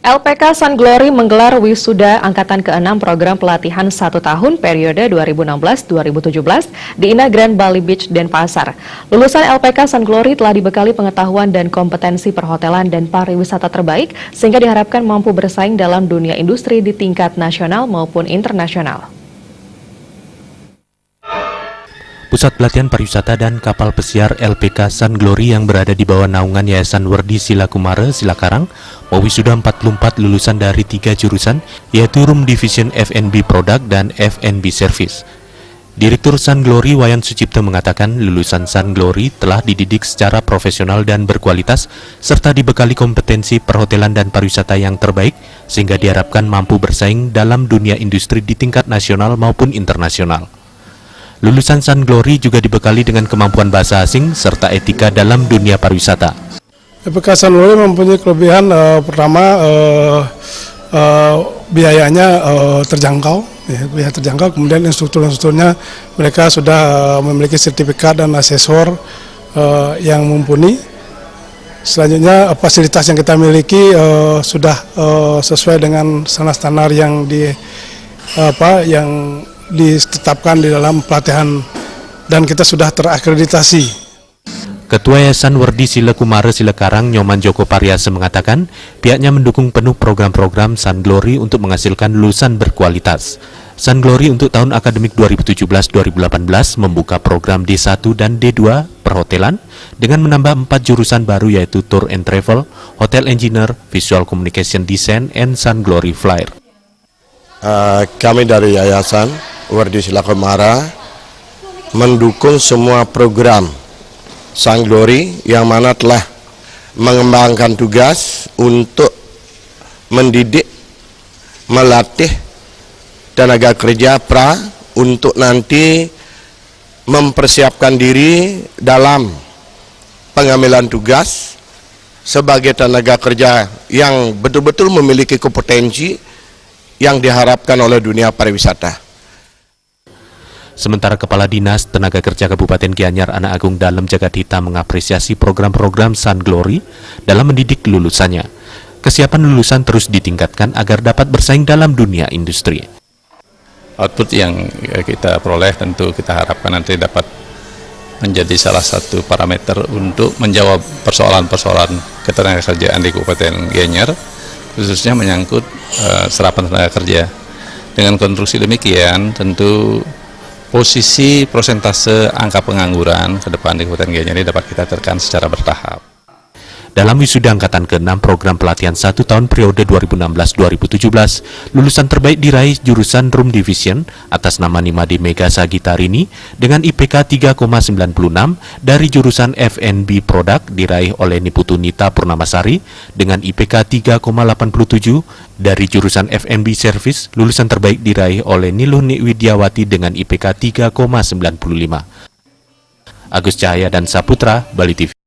LPK Sun Glory menggelar wisuda angkatan ke-6 program pelatihan 1 tahun periode 2016-2017 di Ina Grand Bali Beach, Denpasar. Lulusan LPK Sun Glory telah dibekali pengetahuan dan kompetensi perhotelan dan pariwisata terbaik sehingga diharapkan mampu bersaing dalam dunia industri di tingkat nasional maupun internasional. Pusat Pelatihan Pariwisata dan Kapal Pesiar LPK Sun Glory yang berada di bawah naungan Yayasan Werdi Silakumara, Silakarang, mewisuda 44 lulusan dari 3 jurusan, yaitu Room Division F&B Product dan F&B Service. Direktur Sun Glory Wayan Sucipto mengatakan lulusan Sun Glory telah dididik secara profesional dan berkualitas, serta dibekali kompetensi perhotelan dan pariwisata yang terbaik, sehingga diharapkan mampu bersaing dalam dunia industri di tingkat nasional maupun internasional. Lulusan Sun Glory juga dibekali dengan kemampuan bahasa asing serta etika dalam dunia pariwisata. LPK Sun Glory mempunyai kelebihan pertama biayanya terjangkau, biaya terjangkau. Kemudian instrukturnya mereka sudah memiliki sertifikat dan asesor yang mumpuni. Selanjutnya fasilitas yang kita miliki sudah sesuai dengan standar-standar yang ditetapkan di dalam pelatihan dan kita sudah terakreditasi. Ketua Yayasan Werdi Silakumara Silakarang Nyoman Joko Pariasa mengatakan pihaknya mendukung penuh program-program Sun Glory untuk menghasilkan lulusan berkualitas. Sun Glory untuk tahun akademik 2017-2018 membuka program D1 dan D2 perhotelan dengan menambah 4 jurusan baru yaitu Tour and Travel, Hotel Engineer, Visual Communication Design, and Sun Glory Flyer. Kami dari Yayasan Werdi Silakumara mendukung semua program Sun Glory yang mana telah mengembangkan tugas untuk mendidik, melatih tenaga kerja pra untuk nanti mempersiapkan diri dalam pengambilan tugas sebagai tenaga kerja yang betul-betul memiliki kompetensi yang diharapkan oleh dunia pariwisata. Sementara Kepala Dinas Tenaga Kerja Kabupaten Gianyar Anak Agung Dalem Jagadhita mengapresiasi program-program Sun Glory dalam mendidik lulusannya. Kesiapan lulusan terus ditingkatkan agar dapat bersaing dalam dunia industri. Output yang kita peroleh tentu kita harapkan nanti dapat menjadi salah satu parameter untuk menjawab persoalan-persoalan ketenagakerjaan di Kabupaten Gianyar, khususnya menyangkut serapan tenaga kerja. Dengan konstruksi demikian, tentu posisi persentase angka pengangguran ke depan di Kabupaten Gianyar ini dapat kita tekan secara bertahap. Dalam wisuda angkatan ke-6 program pelatihan 1 tahun periode 2016-2017, lulusan terbaik diraih jurusan Room Division atas nama Nimade Mega Sagitarini dengan IPK 3,96, dari jurusan F&B Product diraih oleh Niputu Nita Purnamasari dengan IPK 3,87, dari jurusan F&B Service lulusan terbaik diraih oleh Niluh Widiawati dengan IPK 3,95. Agus Cahaya dan Saputra, Bali TV.